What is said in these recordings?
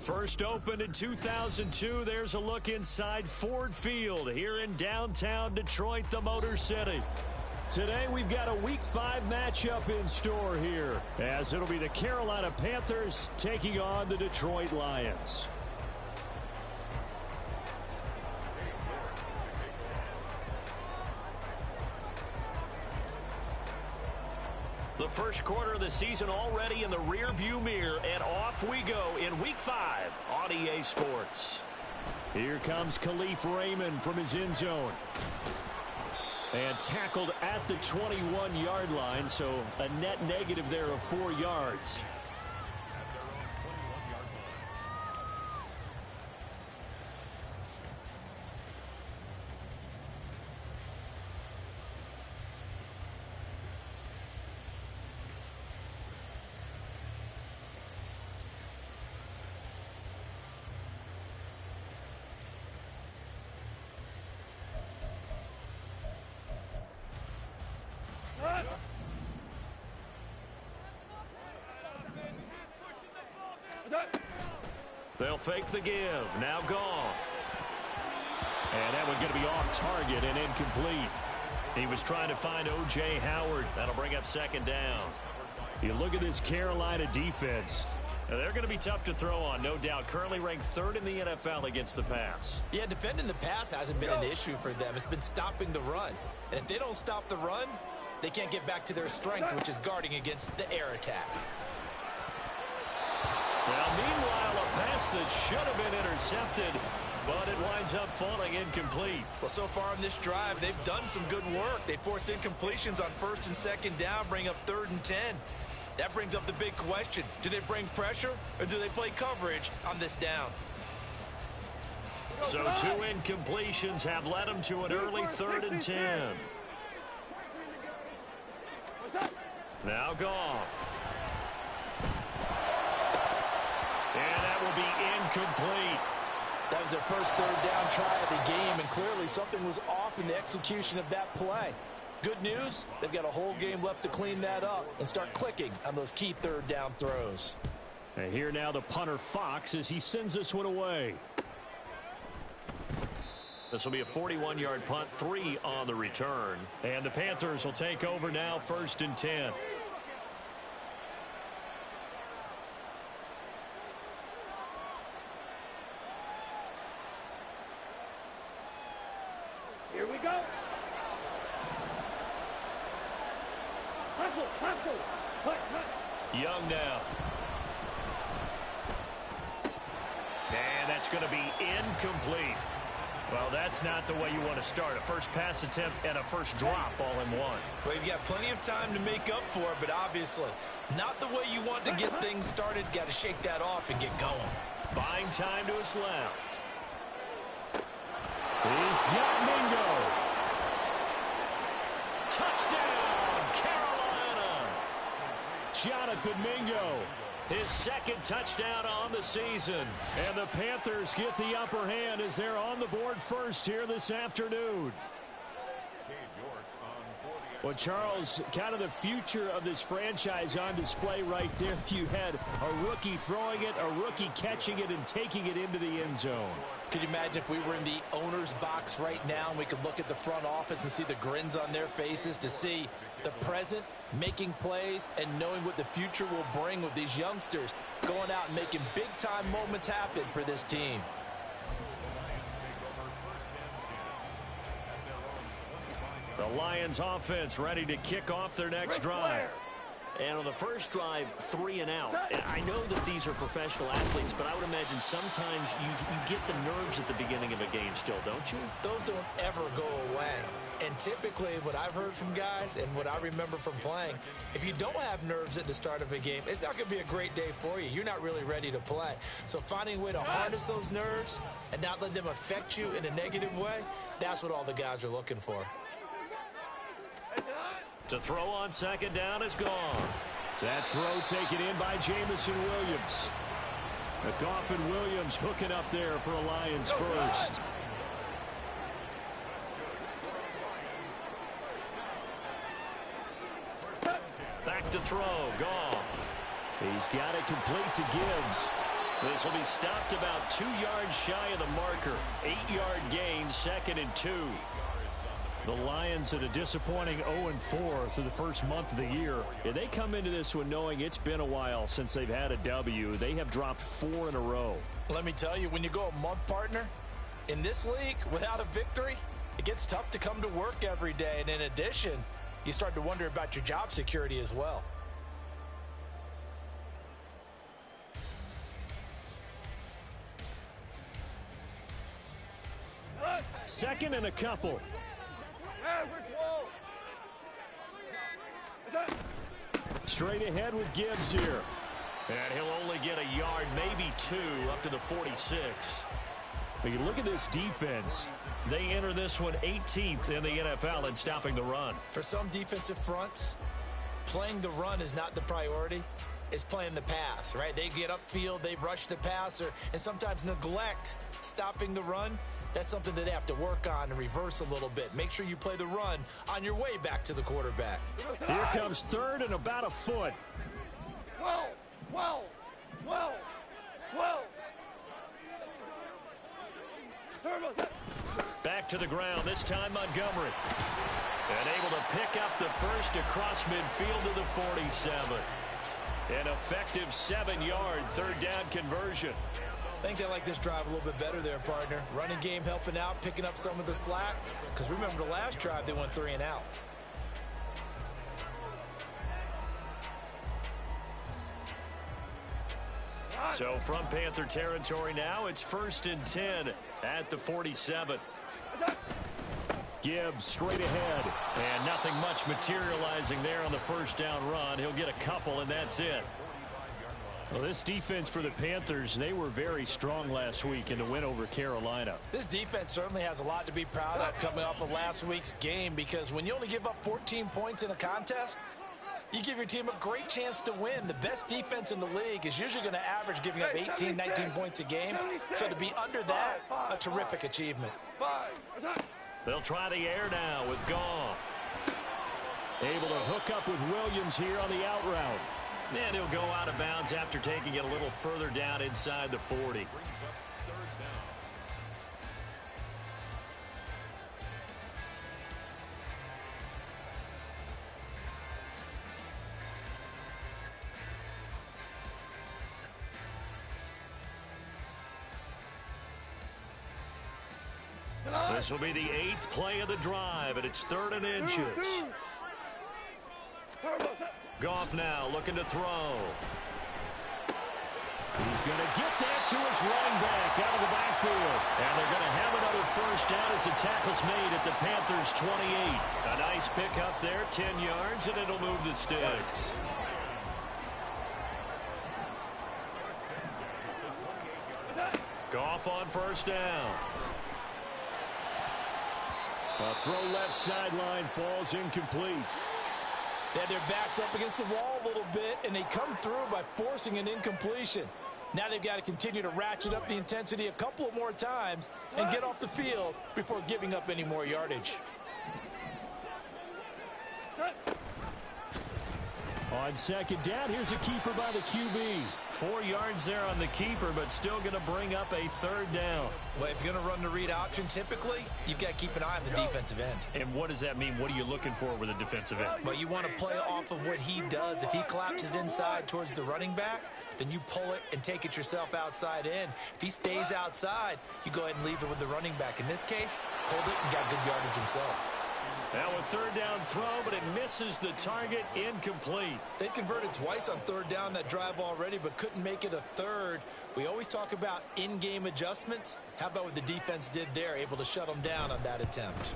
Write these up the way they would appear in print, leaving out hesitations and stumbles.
First opened in 2002, there's a look inside Ford Field here in downtown Detroit, the Motor City. Today we've got a Week 5 matchup in store here, as it'll be the Carolina Panthers taking on the Detroit Lions. The first quarter of the season already in the rearview mirror, and off we go in Week 5 on EA Sports. Here comes Khalif Raymond from his end zone. And tackled at the 21-yard line, so a net negative there of 4 yards. They'll fake the give. Now Goff. And that one going to be off target and incomplete. He was trying to find O.J. Howard. That'll bring up second down. You look at this Carolina defense. Now, they're going to be tough to throw on, no doubt. Currently ranked 3rd in the NFL against the pass. Yeah, defending the pass hasn't been an issue for them. It's been stopping the run. And if they don't stop the run, they can't get back to their strength, which is guarding against the air attack. Now, meanwhile, a pass that should have been intercepted, but it winds up falling incomplete. Well, so far on this drive, they've done some good work. They force incompletions on 1st and 2nd down, bring up 3rd and 10. That brings up the big question. Do they bring pressure, or do they play coverage on this down? So 2 incompletions have led them to an early 3rd and 10. Now Goff. And that will be incomplete. That was their first 3rd down try of the game, and clearly something was off in the execution of that play. Good news, they've got a whole game left to clean that up and start clicking on those key 3rd down throws. And here now the punter Fox as he sends this one away. This will be a 41-yard punt, 3 on the return. And the Panthers will take over now, 1st and 10. Here we go. Young now. And that's going to be incomplete. Well, that's not the way you want to start. A first pass attempt and a first drop all in one. Well, you've got plenty of time to make up for it, but obviously not the way you want to get things started. Got to shake that off and get going. Buying time to his left. He's got Mingo. Touchdown, Carolina. Jonathan Mingo, his 2nd touchdown on the season. And the Panthers get the upper hand as they're on the board first here this afternoon. Well, Charles, kind of the future of this franchise on display right there. You had a rookie throwing it, a rookie catching it, and taking it into the end zone. Could you imagine if we were in the owner's box right now and we could look at the front office and see the grins on their faces, to see the present making plays and knowing what the future will bring with these youngsters going out and making big-time moments happen for this team. The Lions offense ready to kick off their next drive. And on the first drive, 3 and out. I know that these are professional athletes, but I would imagine sometimes you get the nerves at the beginning of a game still, don't you? Those don't ever go away. And typically what I've heard from guys and what I remember from playing, if you don't have nerves at the start of a game, it's not going to be a great day for you. You're not really ready to play. So finding a way to harness those nerves and not let them affect you in a negative way, that's what all the guys are looking for. To throw on 2nd down is gone. That throw taken in by Jamison Williams. Goff and Williams hooking up there for a Lions first. Back to throw. Goff. He's got it complete to Gibbs. This will be stopped about 2 yards shy of the marker. 8-yard gain, 2nd and 2. The Lions at a disappointing 0-4 through the first month of the year. Yeah, they come into this one knowing it's been a while since they've had a W. They have dropped 4 in a row. Let me tell you, when you go a month, partner, in this league, without a victory, it gets tough to come to work every day. And in addition, you start to wonder about your job security as well. Second and a couple. Straight ahead with Gibbs here. And he'll only get a yard, maybe 2, up to the 46. When you look at this defense, they enter this one 18th in the NFL in stopping the run. For some defensive fronts, playing the run is not the priority. It's playing the pass, right? They get upfield, they rush the passer, and sometimes neglect stopping the run. That's something that they have to work on and reverse a little bit. Make sure you play the run on your way back to the quarterback. Here comes third and about a foot. 12, 12, 12, 12. Back to the ground, this time Montgomery. And able to pick up the first across midfield to the 47. An effective 7-yard third down conversion. I think they like this drive a little bit better there, partner. Running game helping out, picking up some of the slack. Because remember the last drive, they went 3 and out. So from Panther territory now, it's 1st and 10 at the 47. Gibbs straight ahead. And nothing much materializing there on the first down run. He'll get a couple, and that's it. Well, this defense for the Panthers, they were very strong last week in the win over Carolina. This defense certainly has a lot to be proud of coming off of last week's game, because when you only give up 14 points in a contest, you give your team a great chance to win. The best defense in the league is usually going to average giving up 18, 19 points a game. So to be under that, a terrific achievement. They'll try the air now with Goff. Able to hook up with Williams here on the out route. And he'll go out of bounds after taking it a little further down inside the 40. This will be the 8th play of the drive, and it's 3rd and inches. Goff now looking to throw. He's going to get that to his running back out of the backfield. And they're going to have another first down as the tackle's made at the Panthers' 28. A nice pick up there, 10 yards, and it'll move the sticks. Goff on first down. A throw left sideline falls incomplete. They had their backs up against the wall a little bit, and they come through by forcing an incompletion. Now they've got to continue to ratchet up the intensity a couple of more times and get off the field before giving up any more yardage. On second down, here's a keeper by the QB. 4 yards there on the keeper, but still going to bring up a third down. Well, if you're going to run the read option, typically, you've got to keep an eye on the defensive end. And what does that mean? What are you looking for with a defensive end? Well, you want to play off of what he does. If he collapses inside towards the running back, then you pull it and take it yourself outside in. If he stays outside, you go ahead and leave it with the running back. In this case, pulled it and got good yardage himself. Now a third down throw, but it misses the target, incomplete. They converted twice on third down that drive already, but couldn't make it a third. We always talk about in-game adjustments. How about what the defense did there, able to shut them down on that attempt?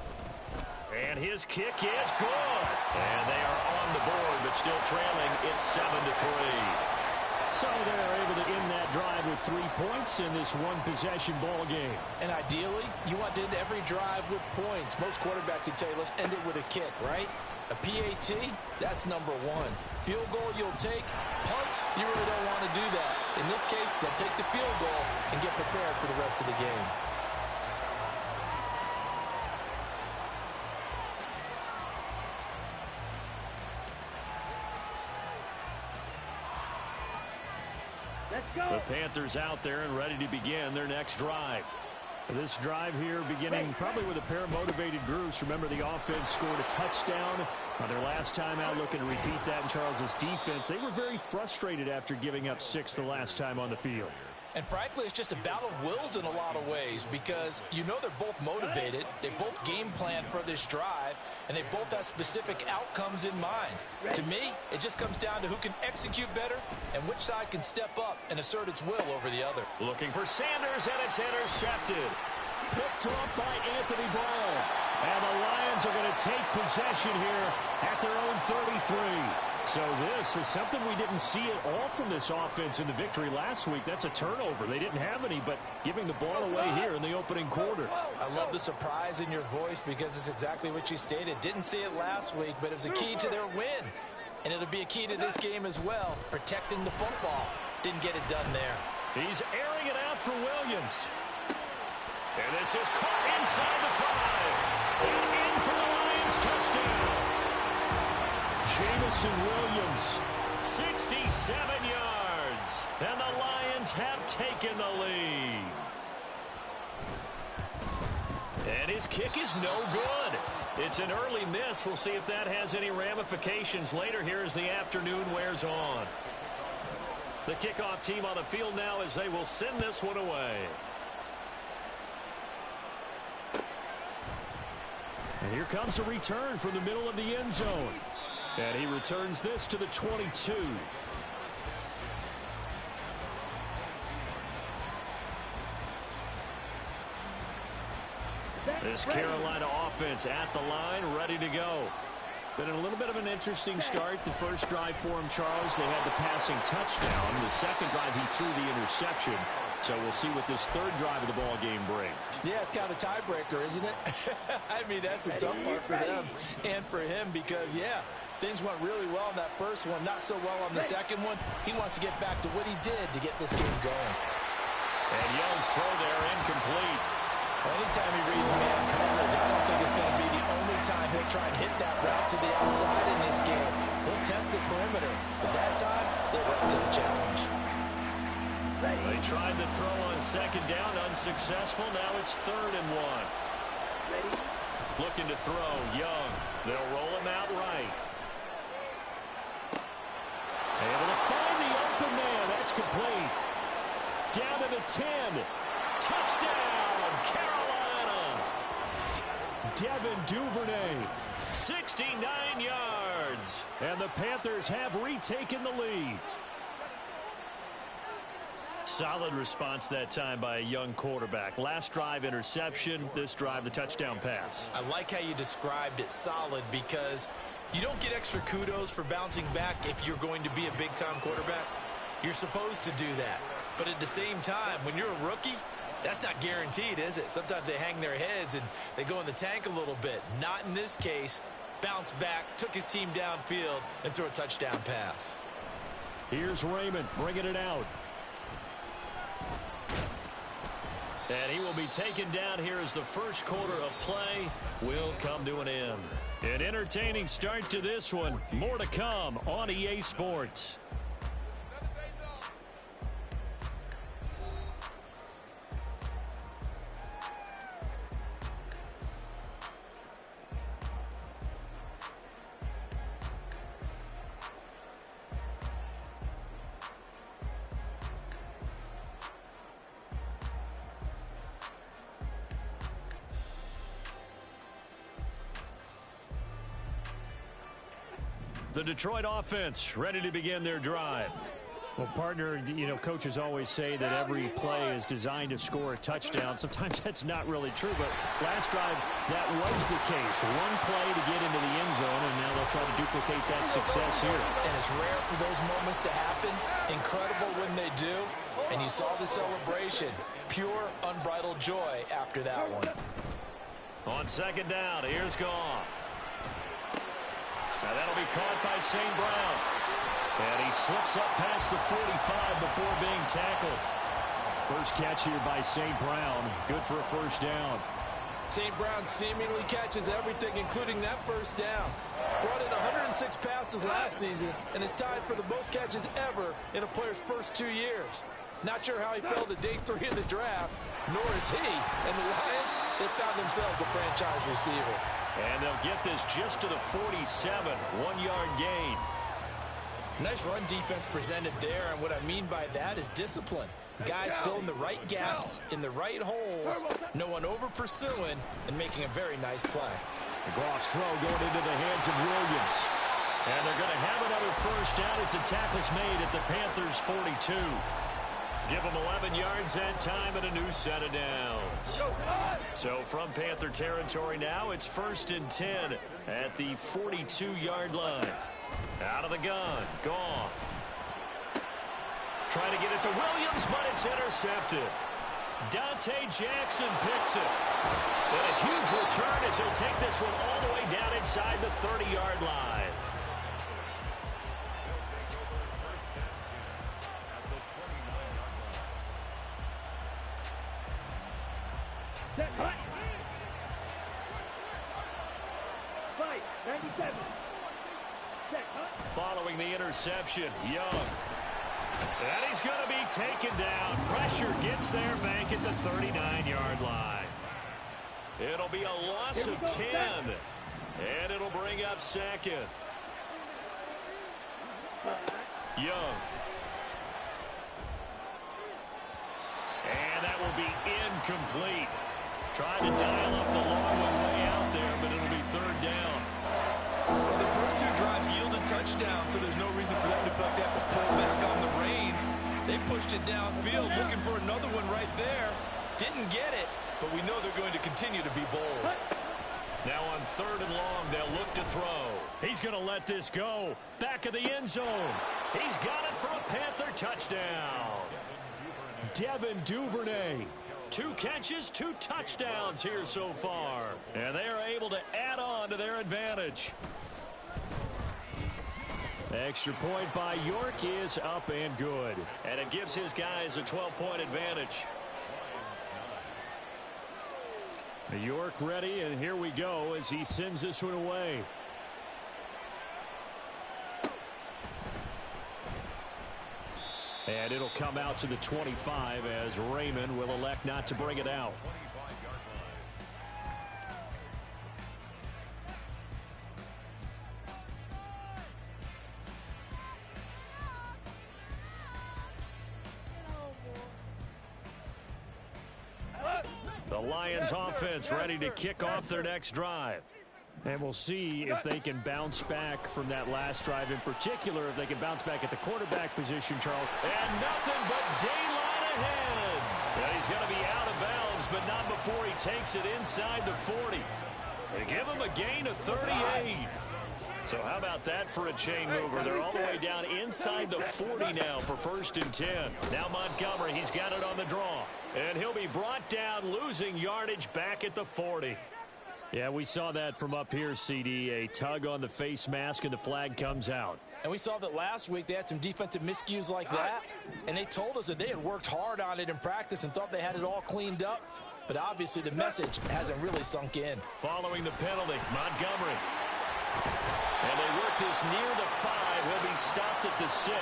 And his kick is good. And they are on the board, but still trailing. It's 7-3. So they're able to end that drive with 3 points in this one-possession ball game. And ideally, you want to end every drive with points. Most quarterbacks would tell you, let's end it with a kick, right? A PAT, that's number 1. Field goal you'll take. Punts, you really don't want to do that. In this case, they'll take the field goal and get prepared for the rest of the game. The Panthers out there and ready to begin their next drive. This drive here beginning probably with a pair of motivated groups. Remember, the offense scored a touchdown on their last time out, looking to repeat that in Charles's defense. They were very frustrated after giving up 6 the last time on the field. And frankly, it's just a battle of wills in a lot of ways because you know they're both motivated. They both game plan for this drive, and they both have specific outcomes in mind. To me, it just comes down to who can execute better and which side can step up and assert its will over the other. Looking for Sanders, and it's intercepted. Picked up by Anthony Brown. And the Lions are going to take possession here at their own 33. So this is something we didn't see at all from this offense in the victory last week. That's a turnover. They didn't have any, but giving the ball away here in the opening quarter. I love the surprise in your voice because it's exactly what you stated. Didn't see it last week, but it was a key to their win. And it'll be a key to this game as well, protecting the football. Didn't get it done there. He's airing it out for Williams. And this is caught inside the 5. And in for the Lions touchdown. Jamison Williams. 67 yards. And the Lions have taken the lead. And his kick is no good. It's an early miss. We'll see if that has any ramifications later here as the afternoon wears on. The kickoff team on the field now as they will send this one away. And here comes a return from the middle of the end zone. And he returns this to the 22. This Carolina offense at the line, ready to go. Been a little bit of an interesting start. The first drive for him, Charles, they had the passing touchdown. The second drive, he threw the interception. So we'll see what this third drive of the ball game brings. Yeah, it's kind of a tiebreaker, isn't it? I mean, that's the tough part for them and for him because, yeah, things went really well in that first one, not so well on the second one. He wants to get back to what he did to get this game going. And Young's throw there incomplete. Anytime he reads man coverage, I don't think it's going to be the only time he'll try and hit that route to the outside in this game. He'll test the perimeter, but that time, they were up to the challenge. They tried the throw on second down, unsuccessful. Now it's 3rd and 1. Looking to throw, Young. They'll roll him out right. Able to find the open man. That's complete. Down to the 10. Touchdown, Carolina. Devin Duvernay. 69 yards. And the Panthers have retaken the lead. Solid response that time by a young quarterback. Last drive, interception. This drive, the touchdown pass. I like how you described it, solid, because you don't get extra kudos for bouncing back if you're going to be a big-time quarterback. You're supposed to do that. But at the same time, when you're a rookie, that's not guaranteed, is it? Sometimes they hang their heads and they go in the tank a little bit. Not in this case. Bounced back, took his team downfield, and threw a touchdown pass. Here's Raymond bringing it out. And he will be taken down here as the first quarter of play will come to an end. An entertaining start to this one. More to come on EA Sports. The Detroit offense ready to begin their drive. Well, partner, you know, coaches always say that every play is designed to score a touchdown. Sometimes that's not really true, but last drive, that was the case. One play to get into the end zone, and now they'll try to duplicate that success here. And it's rare for those moments to happen. Incredible when they do. And you saw the celebration. Pure, unbridled joy after that one. On second down, here's Goff. Now that'll be caught by St. Brown. And he slips up past the 45 before being tackled. First catch here by St. Brown. Good for a first down. St. Brown seemingly catches everything, including that first down. Brought in 106 passes last season and is tied for the most catches ever in a player's first 2 years. Not sure how he fell to day 3 of the draft, nor is he. And the Lions, they found themselves a franchise receiver. And they'll get this just to the 47, 1-yard gain. Nice run defense presented there, and what I mean by that is discipline. Guys filling the right gaps in the right holes, no one over-pursuing, and making a very nice play. Goff's throw going into the hands of Williams. And they're going to have another first down as the tackle's made at the Panthers' 42. Give them 11 yards that time and a new set of downs. So from Panther territory now, it's 1st and 10 at the 42-yard line. Out of the gun, Goff. Trying to get it to Williams, but it's intercepted. Dante Jackson picks it. And a huge return as he'll take this one all the way down inside the 30-yard line. Following the interception, Young. And he's going to be taken down. Pressure gets there back at the 39-yard line. It'll be a loss of 10. And it'll bring up 2nd. Young. And that will be incomplete. Trying to dial up the long one way out there, but it'll be 3rd down. Well, the first 2 drives yielded touchdowns, so there's no reason for them to feel like they have to pull back on the reins. They pushed it downfield, looking for another one right there. Didn't get it, but we know they're going to continue to be bold. Now on 3rd and long, they'll look to throw. He's going to let this go. Back of the end zone. He's got it for a Panther touchdown. Devin Duvernay. 2 catches, 2 touchdowns here so far. And they are able to add on to their advantage. Extra point by York is up and good. And it gives his guys a 12-point advantage. York ready, and here we go as he sends this one away. And it'll come out to the 25 as Raymond will elect not to bring it out. The Lions offense ready to kick off their next drive. And we'll see if they can bounce back from that last drive. In particular, if they can bounce back at the quarterback position, Charles. And nothing but daylight ahead. And he's going to be out of bounds, but not before he takes it inside the 40. They give him a gain of 38. So how about that for a chain mover? They're all the way down inside the 40 now for 1st and 10. Now Montgomery, he's got it on the draw. And he'll be brought down, losing yardage back at the 40. Yeah, we saw that from up here, CD. A tug on the face mask, and the flag comes out. And we saw that last week they had some defensive miscues like that, and they told us that they had worked hard on it in practice and thought they had it all cleaned up. But obviously the message hasn't really sunk in. Following the penalty, Montgomery. And they work this near the 5. He'll be stopped at the 6.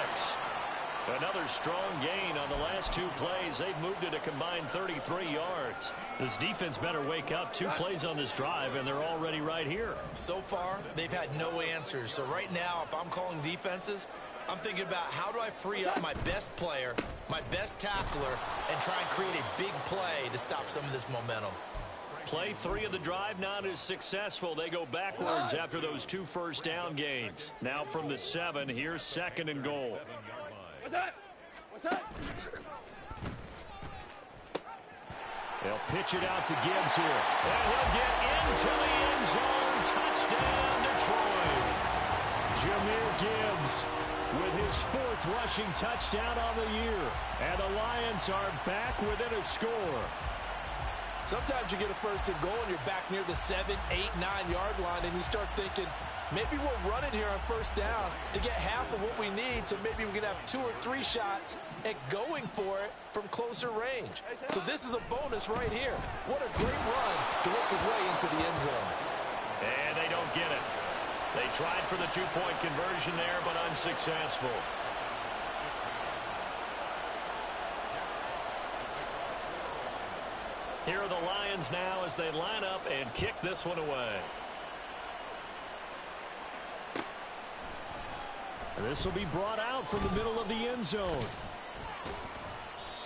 Another strong gain on the last 2 plays. They've moved it a combined 33 yards. This defense better wake up. 2 plays on this drive, and they're already right here. So far, they've had no answers. So right now, if I'm calling defenses, I'm thinking about how do I free up my best player, my best tackler, and try and create a big play to stop some of this momentum. Play 3 of the drive not as successful. They go backwards after those 2 first down gains. Now from the 7, here's 2nd and goal. What's that? What's that? They'll pitch it out to Gibbs here. And he'll get into the end zone. Touchdown, Detroit. Jahmyr Gibbs with his 4th rushing touchdown on the year. And the Lions are back within a score. Sometimes you get a 1st and goal and you're back near the 7, 8, 9-yard line, and you start thinking, maybe we'll run it here on 1st down to get half of what we need, so maybe we can have 2 or 3 shots at going for it from closer range. So this is a bonus right here. What a great run to work his way into the end zone. And they don't get it. They tried for the two-point conversion there, but unsuccessful. Here are the Lions now as they line up and kick this one away. This will be brought out from the middle of the end zone.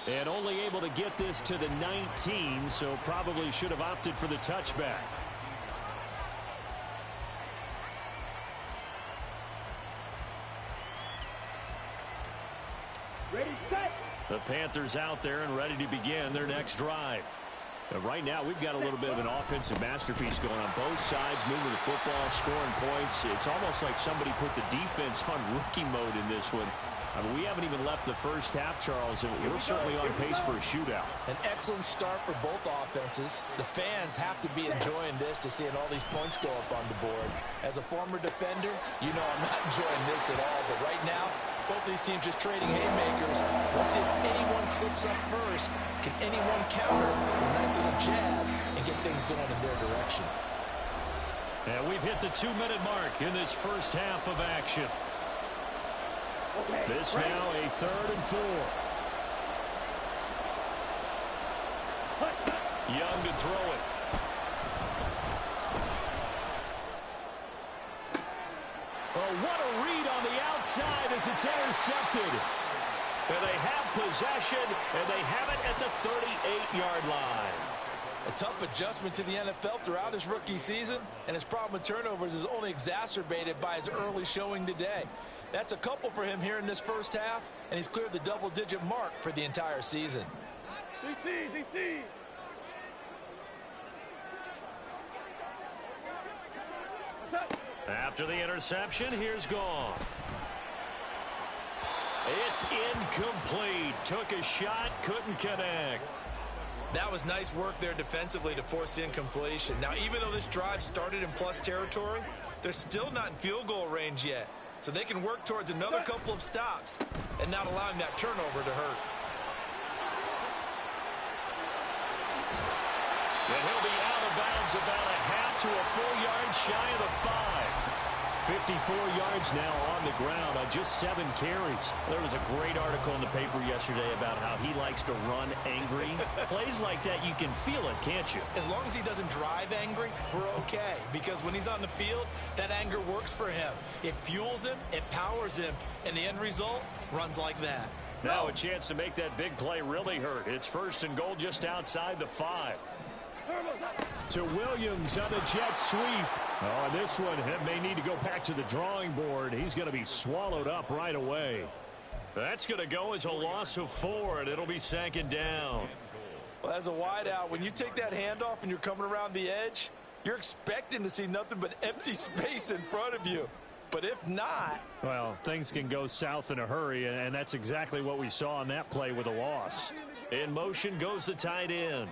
And only able to get this to the 19, so probably should have opted for the touchback. Ready, set. The Panthers out there and ready to begin their next drive. But right now, we've got a little bit of an offensive masterpiece going on both sides, moving the football, scoring points. It's almost like somebody put the defense on rookie mode in this one. I mean, we haven't even left the first half, Charles, and we're certainly on pace for a shootout. An excellent start for both offenses. The fans have to be enjoying this to seeing all these points go up on the board. As a former defender, you know I'm not enjoying this at all. But right now, both these teams just trading haymakers. Let's see if anyone slips up first. Can anyone counter with a nice little jab and get things going in their direction? And we've hit the 2-minute mark in this first half of action. Okay. This now a 3rd and 4. Young to throw it. Oh, what a read on the outside as it's intercepted. And they have possession, and they have it at the 38-yard line. A tough adjustment to the NFL throughout his rookie season, and his problem with turnovers is only exacerbated by his early showing today. That's a couple for him here in this first half, and he's cleared the double-digit mark for the entire season. DC. After the interception, here's Goff. It's incomplete. Took a shot, couldn't connect. That was nice work there defensively to force the incompletion. Now, even though this drive started in plus territory, they're still not in field goal range yet. So they can work towards another couple of stops and not allowing that turnover to hurt. And he'll be out of bounds about a half to a full yard shy of the 5. 54 yards now on the ground on just 7 carries. There was a great article in the paper yesterday about how he likes to run angry. Plays like that, you can feel it, can't you? As long as he doesn't drive angry, we're okay. Because when he's on the field, that anger works for him. It fuels him, it powers him, and the end result runs like that. Now a chance to make that big play really hurt. It's 1st and goal just outside the 5. To Williams on the jet sweep. Oh, and this one may need to go back to the drawing board. He's going to be swallowed up right away. That's going to go as a loss of 4, and it'll be 2nd down. Well, as a wideout, when you take that handoff and you're coming around the edge, you're expecting to see nothing but empty space in front of you. But if not... Well, things can go south in a hurry, and that's exactly what we saw on that play with a loss. In motion goes the tight end.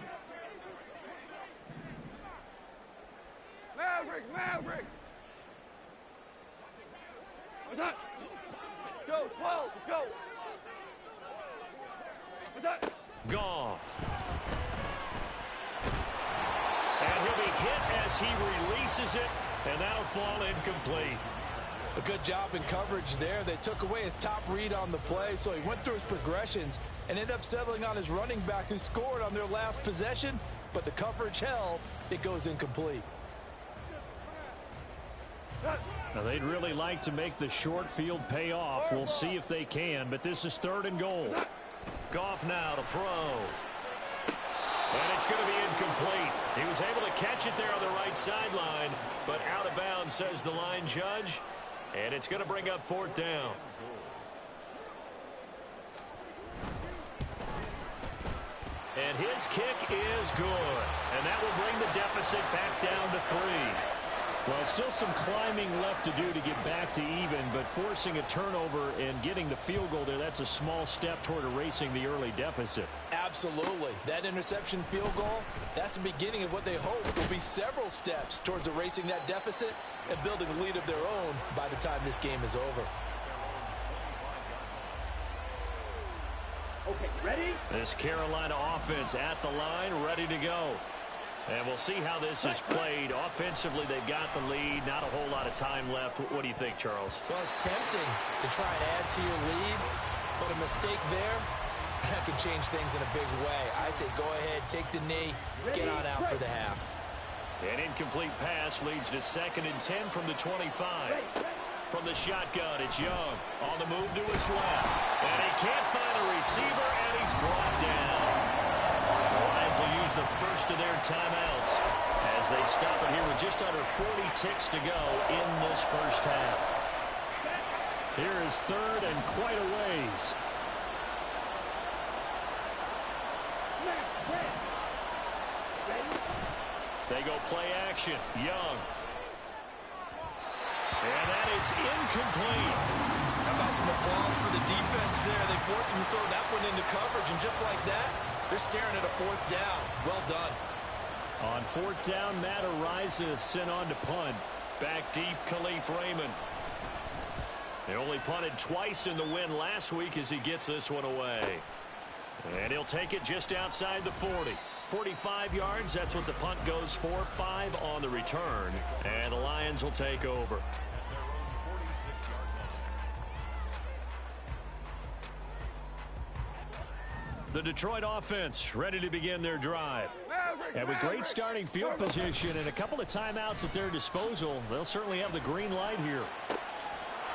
Maverick. What's up? Go, 12, go. What's up? Goff. And he'll be hit as he releases it, and that'll fall incomplete. A good job in coverage there. They took away his top read on the play, so he went through his progressions and ended up settling on his running back who scored on their last possession, but the coverage held. It goes incomplete. Now, they'd really like to make the short field pay off. We'll see if they can, but this is 3rd and goal. Goff now to throw. And it's going to be incomplete. He was able to catch it there on the right sideline, but out of bounds, says the line judge. And it's going to bring up 4th down. And his kick is good. And that will bring the deficit back down to 3. Well, still some climbing left to do to get back to even, but forcing a turnover and getting the field goal there, that's a small step toward erasing the early deficit. Absolutely. That interception field goal, that's the beginning of what they hope will be several steps towards erasing that deficit and building a lead of their own by the time this game is over. Okay, ready? This Carolina offense at the line, ready to go. And we'll see how this is played. Offensively, they've got the lead. Not a whole lot of time left. What do you think, Charles? Well, it's tempting to try and add to your lead, but a mistake there, that could change things in a big way. I say go ahead, take the knee, get on out for the half. An incomplete pass leads to 2nd and 10 from the 25. From the shotgun, it's Young. On the move to his left. And he can't find a receiver, and he's brought down. The Lions will use the first of their timeouts as they stop it here with just under 40 ticks to go in this first half. Here is 3rd and quite a ways. They go play action. Young. And that is incomplete. How about some applause for the defense there? They forced him to throw that one into coverage, and just like that, they're staring at a 4th down. Well done. On 4th down, Matt Ariza sent on to punt. Back deep, Khalif Raymond. They only punted twice in the win last week as he gets this one away. And he'll take it just outside the 40. 45 yards, that's what the punt goes for. 5 on the return. And the Lions will take over. The Detroit offense ready to begin their drive. And with great starting field position and a couple of timeouts at their disposal, they'll certainly have the green light here.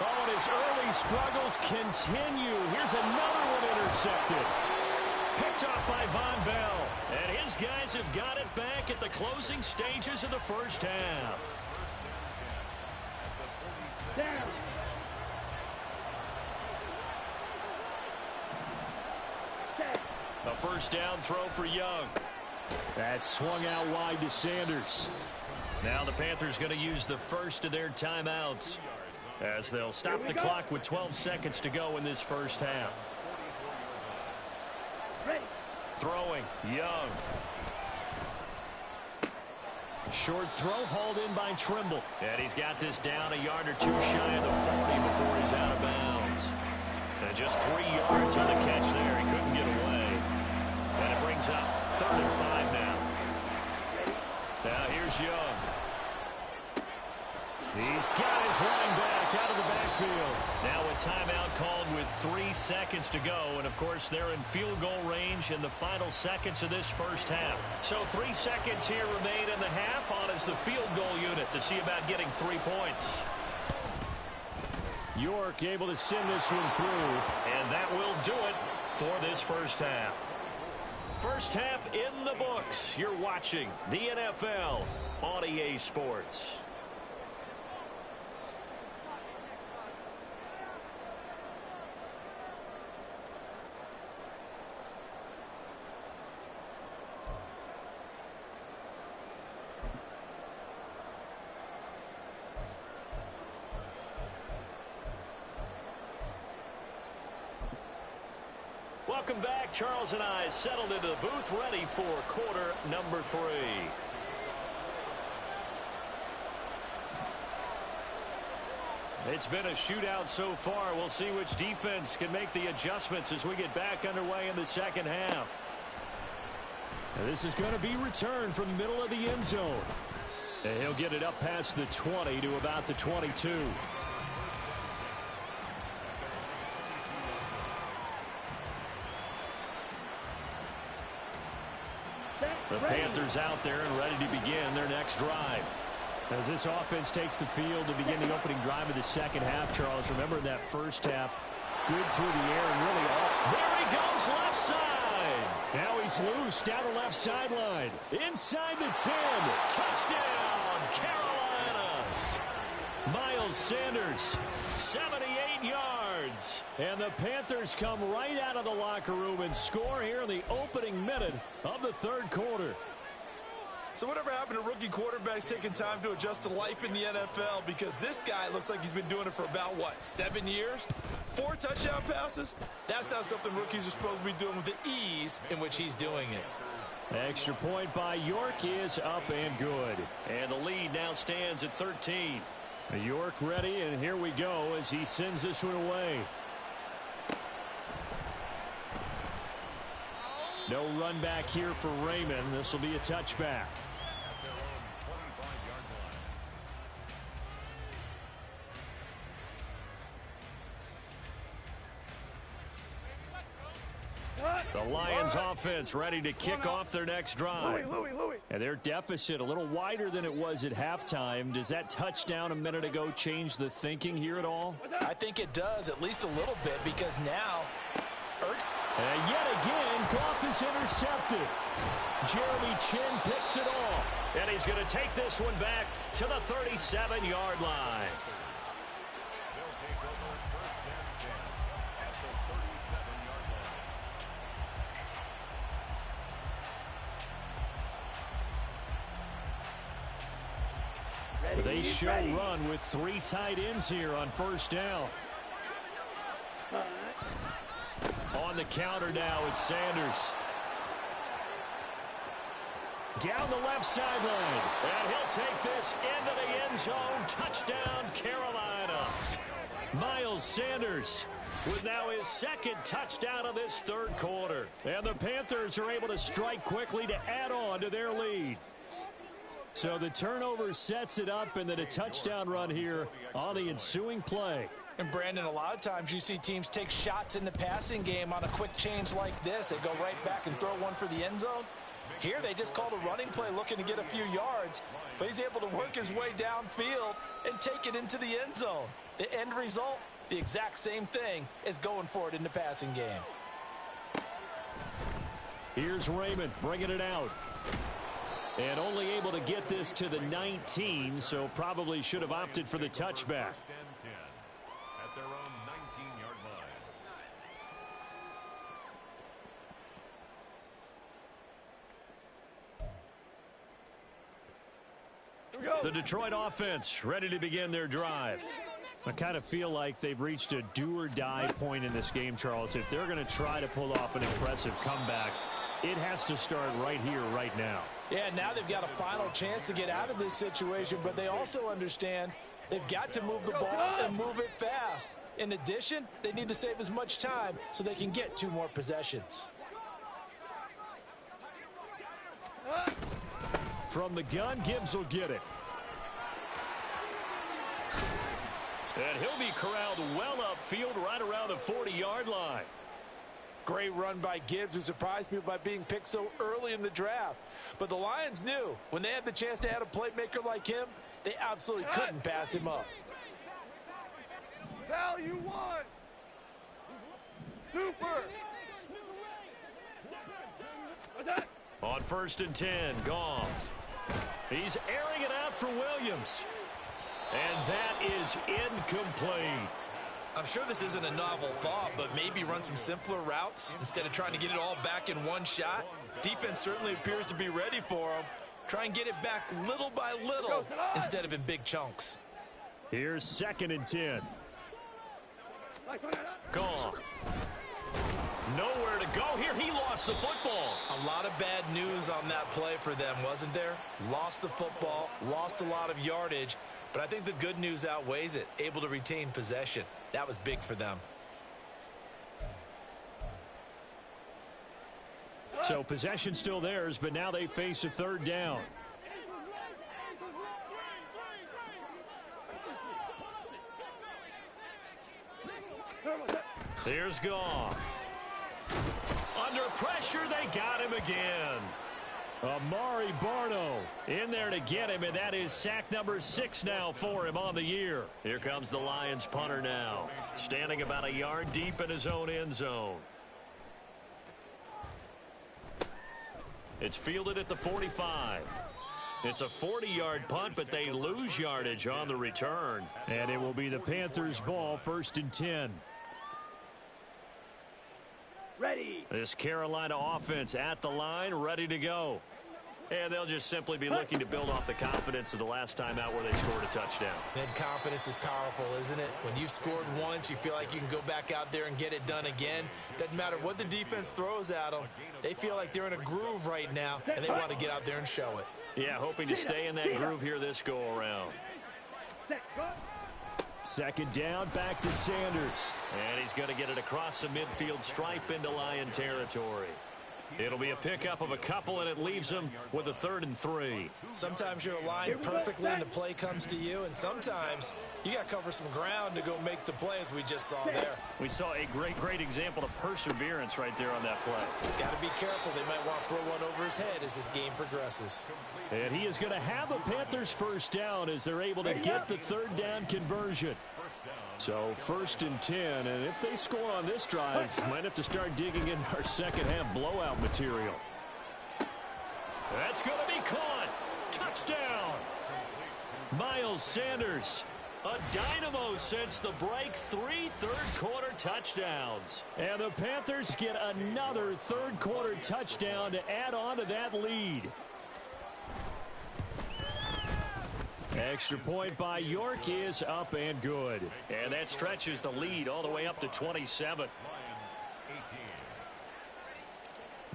Oh, and his early struggles continue. Here's another one intercepted. Picked off by Von Bell. And his guys have got it back at the closing stages of the first half. Down. A first down throw for Young. That swung out wide to Sanders. Now the Panthers going to use the first of their timeouts as they'll stop the clock with 12 seconds to go in this first half. Ready. Throwing, Young. Short throw hauled in by Trimble. And he's got this down a yard or 2 shy of the 40 before he's out of bounds. And just 3 yards on the catch there. He couldn't get away. And it brings up 3rd and 5 now. Now here's Young. He's got his running back out of the backfield. Now a timeout called with 3 seconds to go. And, of course, they're in field goal range in the final seconds of this first half. So 3 seconds here remain in the half. On is the field goal unit to see about getting 3 points. York able to send this one through. And that will do it for this first half. First half in the books. You're watching the NFL on EA Sports. Welcome back. Charles and I settled into the booth ready for quarter number 3. It's been a shootout so far. We'll see which defense can make the adjustments as we get back underway in the second half. And this is going to be returned from the middle of the end zone. And he'll get it up past the 20 to about the 22. The Panthers out there and ready to begin their next drive. As this offense takes the field to begin the opening drive of the second half, Charles, remember that first half, good through the air and really all. There he goes, left side. Now he's loose down the left sideline. Inside the 10. Touchdown, Carolina. Miles Sanders, 78 yards. And the Panthers come right out of the locker room and score here in the opening minute of the third quarter. So whatever happened to rookie quarterbacks taking time to adjust to life in the NFL? Because this guy looks like he's been doing it for about, 7 years? 4 touchdown passes? That's not something rookies are supposed to be doing with the ease in which he's doing it. Extra point by York is up and good. And the lead now stands at 13. York ready, and here we go as he sends this one away. No run back here for Raymond. This will be a touchback. Lions offense ready to kick off their next drive. And their deficit a little wider than it was at halftime. Does that touchdown a minute ago change the thinking here at all? I think it does, at least a little bit, because now... And yet again, Goff is intercepted. Jeremy Chin picks it off. And he's going to take this one back to the 37-yard line. They show run with 3 tight ends here on first down. On the counter now, it's Sanders. Down the left sideline. And he'll take this into the end zone. Touchdown, Carolina. Miles Sanders with now his second touchdown of this third quarter. And the Panthers are able to strike quickly to add on to their lead. So the turnover sets it up, and then a touchdown run here on the ensuing play. And Brandon, a lot of times you see teams take shots in the passing game on a quick change like this. They go right back and throw one for the end zone. Here they just called a running play looking to get a few yards, but he's able to work his way downfield and take it into the end zone. The end result, the exact same thing as going for it in the passing game. Here's Raymond bringing it out. And only able to get this to the 19, so probably should have opted for the touchback. At their own 19-yard line. The Detroit offense ready to begin their drive. I kind of feel like they've reached a do-or-die point in this game, Charles. If they're going to try to pull off an impressive comeback, it has to start right here, right now. Yeah, now they've got a final chance to get out of this situation, but they also understand they've got to move the ball and move it fast. In addition, they need to save as much time so they can get 2 more possessions. From the gun, Gibbs will get it. And he'll be corralled well upfield right around the 40-yard line. Great run by Gibbs, who surprised people by being picked so early in the draft. But the Lions knew when they had the chance to add a playmaker like him, they absolutely couldn't pass him up. Value 1. Super. What's that? On 1st and 10, Goff. He's airing it out for Williams. And that is incomplete. I'm sure this isn't a novel thought, but maybe run some simpler routes instead of trying to get it all back in one shot. Defense certainly appears to be ready for him. Try and get it back little by little instead of in big chunks. Here's 2nd and 10. Gone. Nowhere to go here. He lost the football. A lot of bad news on that play for them, wasn't there? Lost the football, lost a lot of yardage, but I think the good news outweighs it. Able to retain possession. That was big for them. So possession still theirs, but now they face a 3rd down. Here's Goff. Under pressure, they got him again. Amari Barno in there to get him, and that is sack number 6 now for him on the year. Here comes the Lions punter now, standing about a yard deep in his own end zone. It's fielded at the 45. It's a 40-yard punt, but they lose yardage on the return. And it will be the Panthers' ball, 1st and 10. Ready. This Carolina offense at the line, ready to go. And they'll just simply be looking to build off the confidence of the last time out where they scored a touchdown. And confidence is powerful, isn't it? When you've scored once, you feel like you can go back out there and get it done again. Doesn't matter what the defense throws at them. They feel like they're in a groove right now, and they want to get out there and show it. Yeah, hoping to stay in that groove here this go-around. 2nd down, back to Sanders. And he's going to get it across the midfield stripe into Lion territory. It'll be a pickup of a couple, and it leaves them with a 3rd and 3. Sometimes you're aligned perfectly and the play comes to you, and sometimes you got to cover some ground to go make the play, as we just saw there. We saw a great example of perseverance right there on that play. Got to be careful. They might want to throw one over his head as this game progresses. And he is going to have a Panthers first down as they're able to get the 3rd down conversion. So 1st and 10, and if they score on this drive, might have to start digging in our second half blowout material. That's going to be caught. Touchdown. Miles Sanders, a dynamo since the break. 3 third-quarter touchdowns. And the Panthers get another third-quarter touchdown to add on to that lead. Extra point by York is up and good. And that stretches the lead all the way up to 27.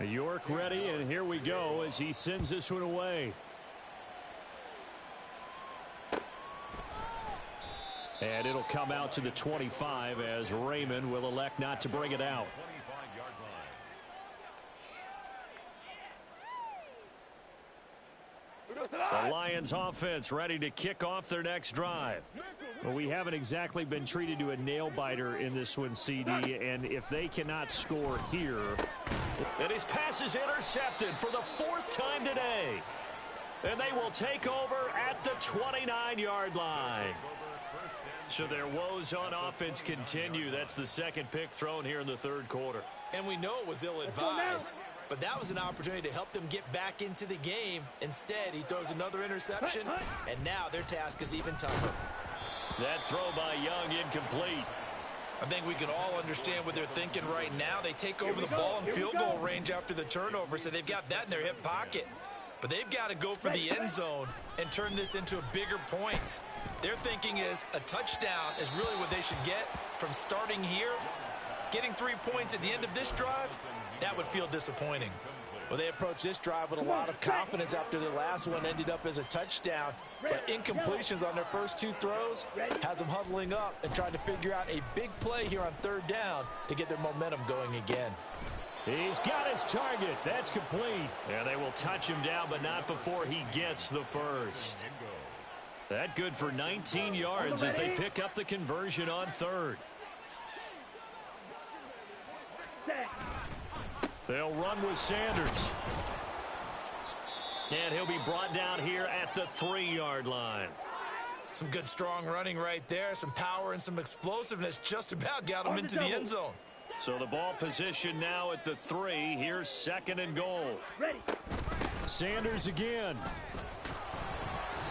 York ready, and here we go as he sends this one away. And it'll come out to the 25 as Raymond will elect not to bring it out. The Lions offense ready to kick off their next drive. Well, we haven't exactly been treated to a nail-biter in this one, CD, and if they cannot score here. And his pass is intercepted for the 4th time today. And they will take over at the 29-yard line. So their woes on offense continue. That's the 2nd pick thrown here in the 3rd quarter. And we know it was ill-advised. But that was an opportunity to help them get back into the game. Instead, he throws another interception, and now their task is even tougher. That throw by Young incomplete. I think we can all understand what they're thinking right now. They take over the ball in field goal range after the turnover, so they've got that in their hip pocket. But they've got to go for the end zone and turn this into a bigger point. Their thinking is a touchdown is really what they should get from starting here. Getting 3 points at the end of this drive, that would feel disappointing. Well, they approached this drive with a lot of confidence after their last one ended up as a touchdown. But incompletions on their first 2 throws has them huddling up and trying to figure out a big play here on 3rd down to get their momentum going again. He's got his target. That's complete. And they will touch him down, but not before he gets the first. That good for 19 yards as they pick up the conversion on 3rd. They'll run with Sanders. And he'll be brought down here at the 3-yard line. Some good, strong running right there. Some power and some explosiveness just about got him into the end zone. So the ball position now at the 3. Here's 2nd and goal. Ready. Sanders again.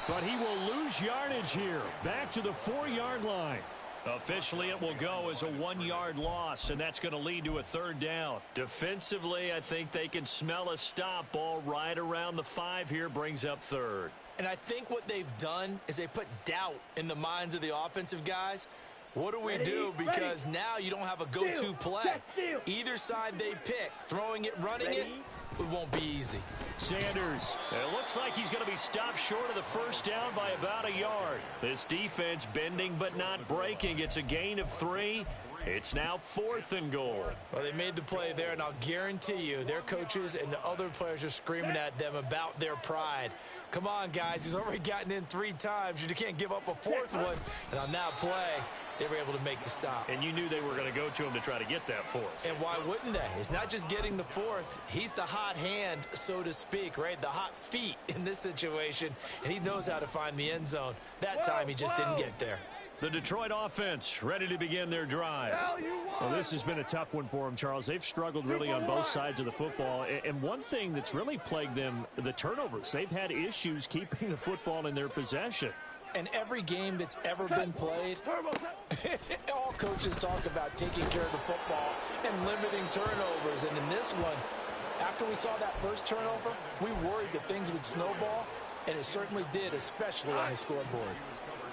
But he will lose yardage here. Back to the 4-yard line. Officially, it will go as a 1-yard loss, and that's going to lead to a 3rd down. Defensively, I think they can smell a stop. Ball right around the 5 here brings up 3rd. And I think what they've done is they put doubt in the minds of the offensive guys. What do we do? Because now you don't have a go-to play. Either side they pick, throwing it, running it won't be easy. Sanders, it looks like he's going to be stopped short of the first down by about a yard. This defense bending but not breaking. It's a gain of 3. It's now 4th and goal. Well, they made the play there, and I'll guarantee you their coaches and the other players are screaming at them about their pride. Come on, guys. He's already gotten in 3 times. You can't give up a 4th one. And on that play, they were able to make the stop. And you knew they were going to go to him to try to get that 4th. And why wouldn't they? It's not just getting the 4th. He's the hot hand, so to speak, right? The hot feet in this situation. And he knows how to find the end zone. That time he just didn't get there. The Detroit offense ready to begin their drive. Well, this has been a tough one for them, Charles. They've struggled really on both sides of the football. And one thing that's really plagued them, the turnovers. They've had issues keeping the football in their possession. And every game that's ever been played, all coaches talk about taking care of the football and limiting turnovers. And in this one, after we saw that first turnover, we worried that things would snowball, and it certainly did, especially on the scoreboard.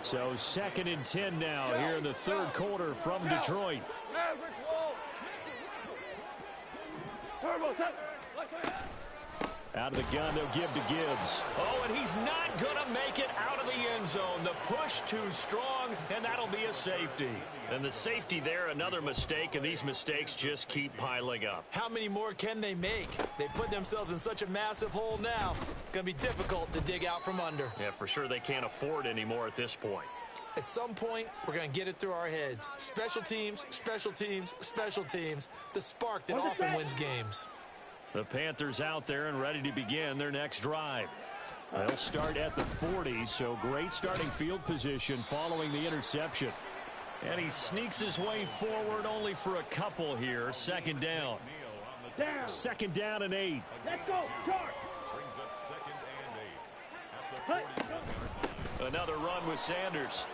So 2nd and 10 now here in the 3rd quarter from Detroit. Out of the gun, they'll give to Gibbs. Oh, and he's not going to make it out of the end zone. The push too strong, and that'll be a safety. And the safety there, another mistake, and these mistakes just keep piling up. How many more can they make? They put themselves in such a massive hole now. Going to be difficult to dig out from under. Yeah, for sure they can't afford anymore at this point. At some point, we're going to get it through our heads. Special teams, special teams, special teams. The spark that often wins games. The Panthers out there and ready to begin their next drive. They'll start at the 40, so great starting field position following the interception. And he sneaks his way forward only for a couple here. Second down. Second down and 8. Let's go, charge. Brings up 2nd and 8. At the 40. Another run with Sanders.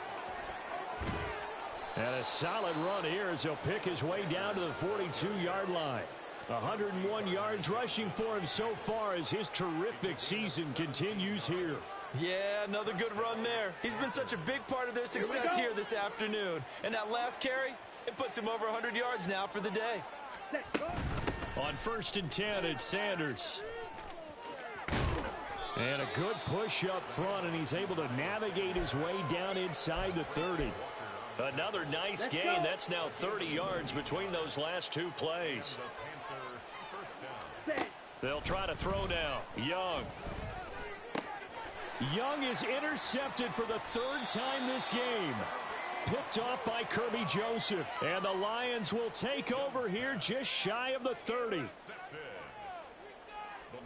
And a solid run here as he'll pick his way down to the 42-yard line. 101 yards rushing for him so far as his terrific season continues here. Yeah, another good run there. He's been such a big part of their success here this afternoon. And that last carry, it puts him over 100 yards now for the day. On 1st and 10, it's Sanders. And a good push up front, and he's able to navigate his way down inside the 30. Another nice gain. That's now 30 yards between those last two plays. They'll try to throw now. Young. Young is intercepted for the 3rd time this game. Picked off by Kirby Joseph. And the Lions will take over here just shy of the 30. The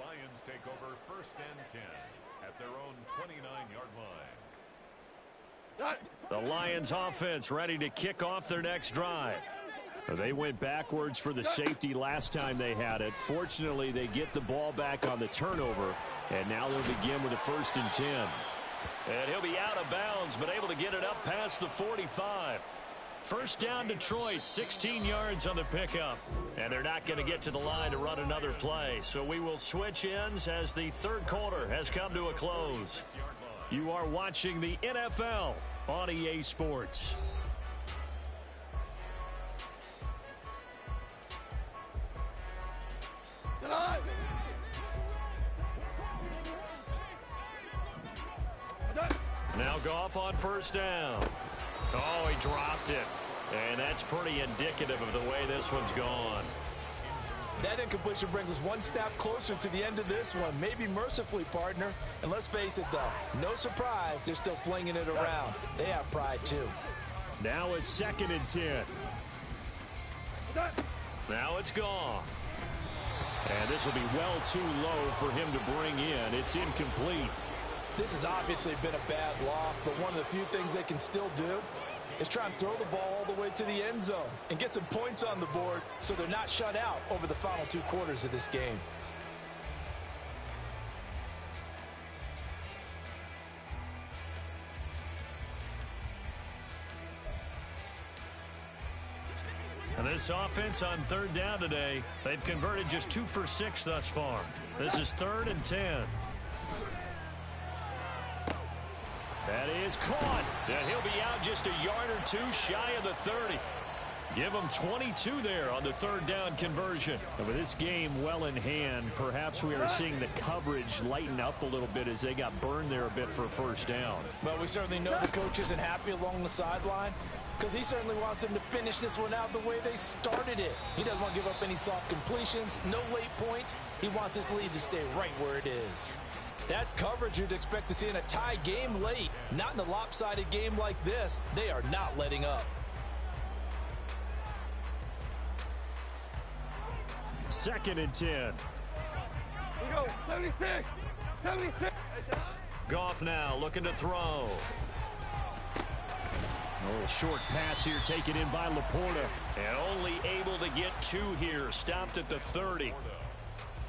Lions take over 1st and 10 at their own 29-yard line. The Lions offense ready to kick off their next drive. They went backwards for the safety last time they had it. Fortunately, they get the ball back on the turnover, and now they'll begin with a 1st and 10. And he'll be out of bounds, but able to get it up past the 45. First down, Detroit, 16 yards on the pickup. And they're not going to get to the line to run another play. So we will switch ends as the 3rd quarter has come to a close. You are watching the NFL on EA Sports. Now Goff on 1st down. Oh, he dropped it. And that's pretty indicative of the way this one's gone. That incompletion brings us one step closer to the end of this one. Maybe mercifully, partner. And let's face it, though, no surprise, they're still flinging it around. They have pride, too. Now a 2nd and 10. Now it's Goff. And this will be well too low for him to bring in. It's incomplete. This has obviously been a bad loss, but one of the few things they can still do is try and throw the ball all the way to the end zone and get some points on the board so they're not shut out over the final 2 quarters of this game. And this offense on 3rd down today, they've converted just 2 for 6 thus far. This is 3rd and 10. That is caught. And he'll be out just a yard or 2 shy of the 30. Give him 22 there on the 3rd down conversion. And with this game well in hand, perhaps we are seeing the coverage lighten up a little bit as they got burned there a bit for 1st down. Well, we certainly know the coach isn't happy along the sideline because he certainly wants them to finish this one out the way they started it. He doesn't want to give up any soft completions, no late points. He wants his lead to stay right where it is. That's coverage you'd expect to see in a tie game late. Not in a lopsided game like this. They are not letting up. 2nd and 10. Here we go. 76. 76. Goff now looking to throw. A little short pass here taken in by Laporta. And only able to get 2 here. Stopped at the 30.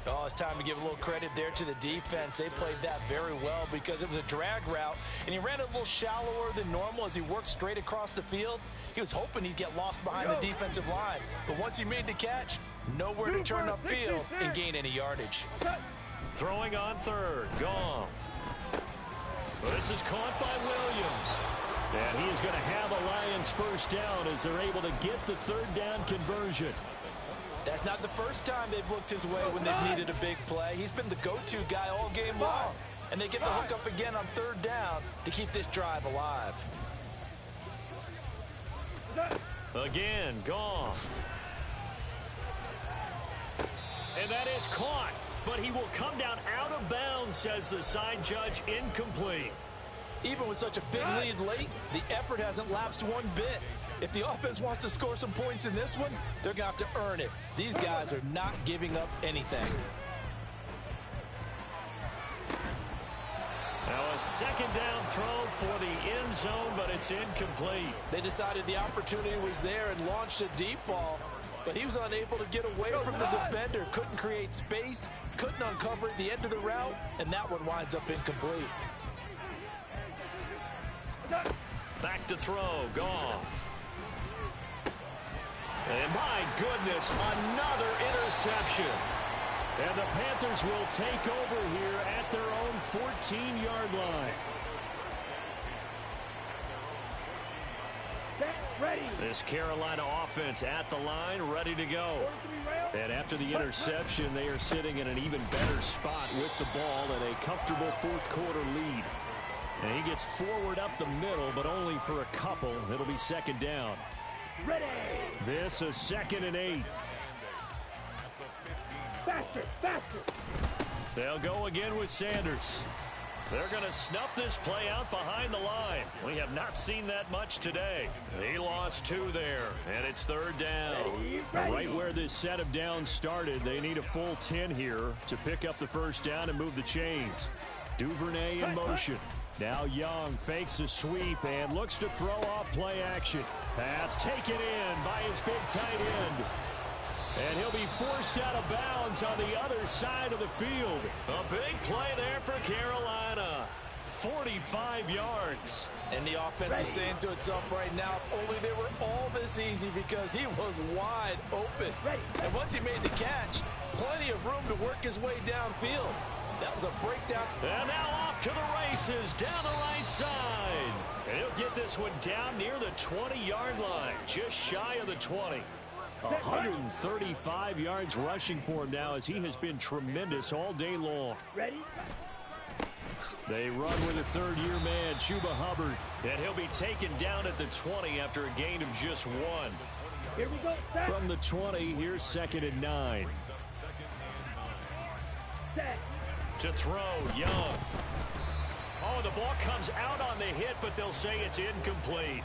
Oh, it's time to give a little credit there to the defense. They played that very well because it was a drag route, and he ran a little shallower than normal as he worked straight across the field. He was hoping he'd get lost behind the defensive line, but once he made the catch, nowhere to turn upfield and gain any yardage. Throwing on 3rd. Goff. This is caught by Williams. And he is going to have a Lions 1st down as they're able to get the 3rd down conversion. That's not the first time they've looked his way when they've needed a big play. He's been the go-to guy all game long. And they get the hook up again on third down to keep this drive alive. Again, Goff. And that is caught. But he will come down out of bounds, says the side judge, incomplete. Even with such a big lead late, the effort hasn't lapsed one bit. If the offense wants to score some points in this one, they're going to have to earn it. These guys are not giving up anything. Now a second down throw for the end zone, but it's incomplete. They decided the opportunity was there and launched a deep ball, but he was unable to get away from the defender. Couldn't create space, couldn't uncover the end of the route, and that one winds up incomplete. Back to throw, Goff. And my goodness, another interception. And the Panthers will take over here at their own 14-yard line. This Carolina offense at the line, ready to go. And after the interception, they are sitting in an even better spot with the ball and a comfortable fourth quarter lead. And he gets forward up the middle, but only for a couple. It'll be second down. Ready. This is 2nd and 8. Faster, faster. They'll go again with Sanders. They're going to snuff this play out behind the line. We have not seen that much today. He lost 2 there, and it's third down. Right where this set of downs started, they need a full 10 here to pick up the first down and move the chains. Duvernay in motion. Now Young fakes a sweep and looks to throw off play action. Pass taken in by his big tight end. And he'll be forced out of bounds on the other side of the field. A big play there for Carolina. 45 yards. And the offense is saying to itself right now, only they were all this easy because he was wide open. And once he made the catch, plenty of room to work his way downfield. That was a breakdown. And now off to the races down the right side. And he'll get this one down near the 20-yard line, just shy of the 20. 135 yards rushing for him now as he has been tremendous all day long. Ready? They run with a third-year man, Chuba Hubbard. And he'll be taken down at the 20 after a gain of just 1. Here we go. Set. From the 20, here's 2nd and 9. Set. To throw, Young. Oh, the ball comes out on the hit, but they'll say it's incomplete.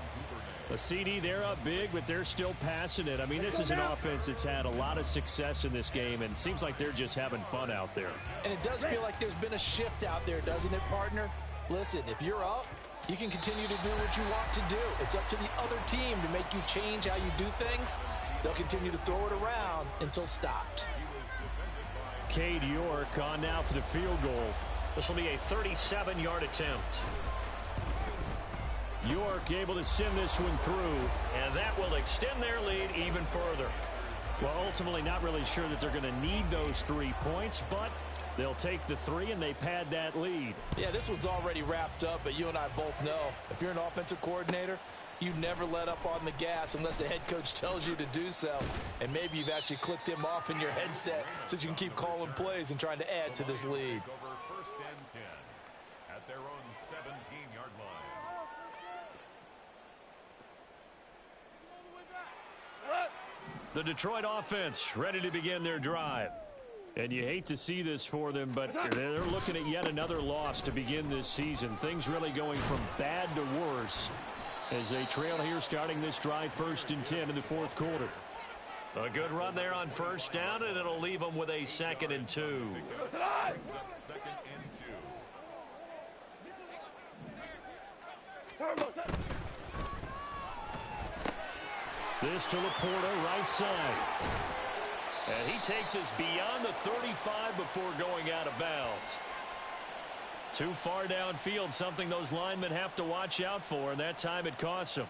A CD, they're up big, but they're still passing it. I mean, this is an offense that's had a lot of success in this game, and it seems like they're just having fun out there. And it does feel like there's been a shift out there, doesn't it, partner? Listen, if you're up, you can continue to do what you want to do. It's up to the other team to make you change how you do things. They'll continue to throw it around until stopped. Cade York on now for the field goal. This will be a 37-yard attempt. York able to send this one through, and that will extend their lead even further. Well, ultimately not really sure that they're going to need those 3 points, but they'll take the 3 and they pad that lead. Yeah, this one's already wrapped up, but you and I both know if you're an offensive coordinator, you never let up on the gas unless the head coach tells you to do so. And maybe you've actually clicked him off in your headset so you can keep calling plays and trying to add to this lead. Over 1st and 10 at their own 17-yard line. The Detroit offense ready to begin their drive. And you hate to see this for them, but they're looking at yet another loss to begin this season. Things really going from bad to worse as they trail here starting this drive 1st and 10 in the fourth quarter. A good run there on first down, and it'll leave them with a 2nd and 2. 2nd and 2. This to Laporta, right side. And he takes us beyond the 35 before going out of bounds. Too far downfield, something those linemen have to watch out for, and that time it costs them.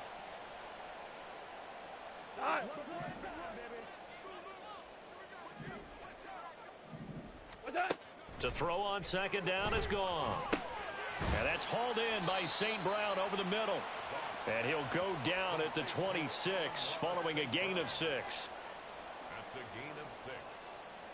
To throw on 2nd down is gone. And that's hauled in by St. Brown over the middle. And he'll go down at the 26 following a gain of 6. That's a gain of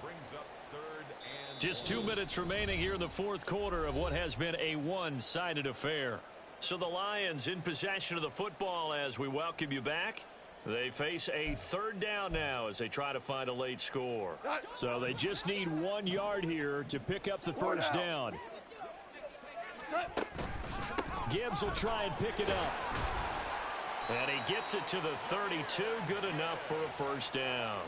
brings up 3rd and Just 2 minutes remaining here in the fourth quarter of what has been a one-sided affair. So the Lions in possession of the football as we welcome you back. They face a 3rd down now as they try to find a late score. So they just need 1 yard here to pick up the first down. Gibbs will try and pick it up. And he gets it to the 32. Good enough for a first down.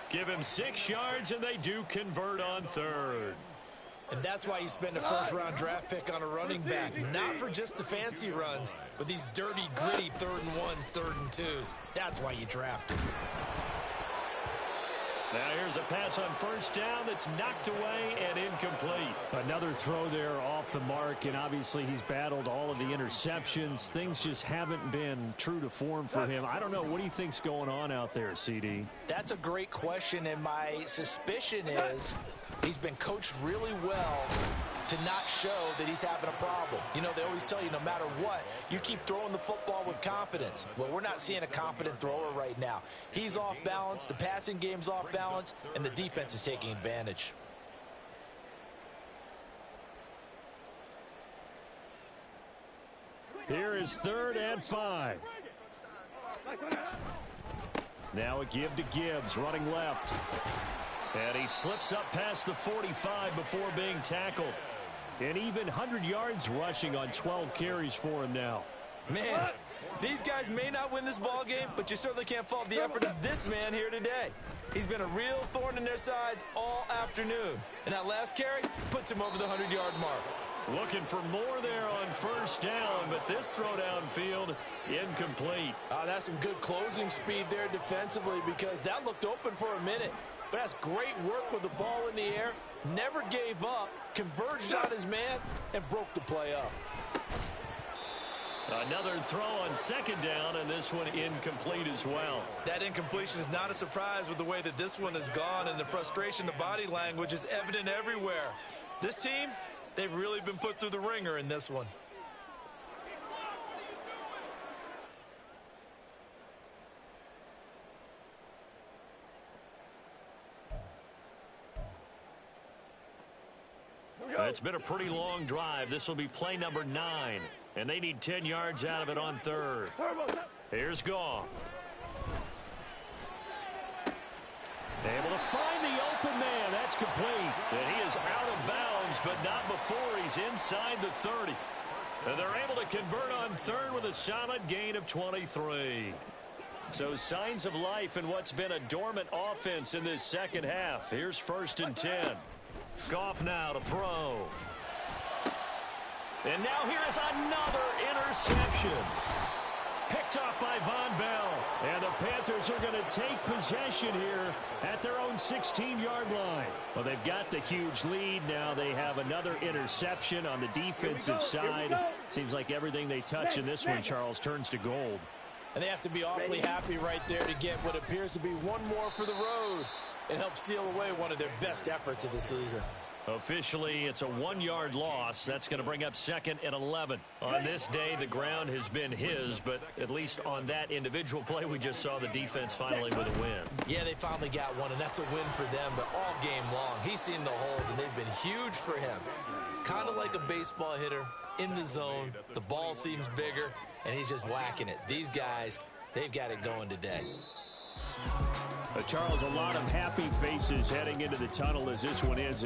Give him 6 yards, and they do convert on 3rd. And that's why you spend a first-round draft pick on a running back. Not for just the fancy runs, but these dirty, gritty 3rd and 1s, 3rd and 2s. That's why you draft him. Now here's a pass on first down that's knocked away and incomplete. Another throw there off the mark, and obviously he's battled all of the interceptions. Things just haven't been true to form for him. I don't know. What do you think's going on out there, CD? That's a great question, and my suspicion is he's been coached really well to not show that he's having a problem. You know, they always tell you no matter what, you keep throwing the football with confidence. Well, we're not seeing a confident thrower right now. He's off balance, the passing game's off balance, and the defense is taking advantage. Here is 3rd and 5. Now a give to Gibbs, running left. And he slips up past the 45 before being tackled. And even 100 yards rushing on 12 carries for him now. Man, these guys may not win this ball game, but you certainly can't fault the effort of this man here today. He's been a real thorn in their sides all afternoon. And that last carry puts him over the 100-yard mark. Looking for more there on first down, but this throw downfield incomplete. That's some good closing speed there defensively because that looked open for a minute. But that's great work with the ball in the air. Never gave up, converged on his man, and broke the play up. Another throw on second down, and this one incomplete as well. That incompletion is not a surprise with the way that this one has gone, and the frustration, the body language is evident everywhere. This team, they've really been put through the ringer in this one. It's been a pretty long drive. This will be play number 9, and they need 10 yards out of it on 3rd. Here's Goff. Able to find the open man. That's complete. And he is out of bounds, but not before he's inside the 30. And they're able to convert on 3rd with a solid gain of 23. So signs of life in what's been a dormant offense in this second half. Here's 1st and 10. Goff now to throw. And now here is another interception. Picked off by Von Bell. And the Panthers are going to take possession here at their own 16-yard line. Well, they've got the huge lead. Now they have another interception on the defensive side. Seems like everything they touch in this one, Charles, turns to gold. And they have to be awfully happy right there to get what appears to be one more for the road. It helps seal away one of their best efforts of the season. Officially, it's a 1-yard loss. That's going to bring up 2nd and 11. On this day, the ground has been his, but at least on that individual play, we just saw the defense finally with a win. Yeah, they finally got one, and that's a win for them, but all game long, he's seen the holes, and they've been huge for him. Kind of like a baseball hitter in the zone. The ball seems bigger, and he's just whacking it. These guys, they've got it going today. Charles, a lot of happy faces heading into the tunnel as this one ends.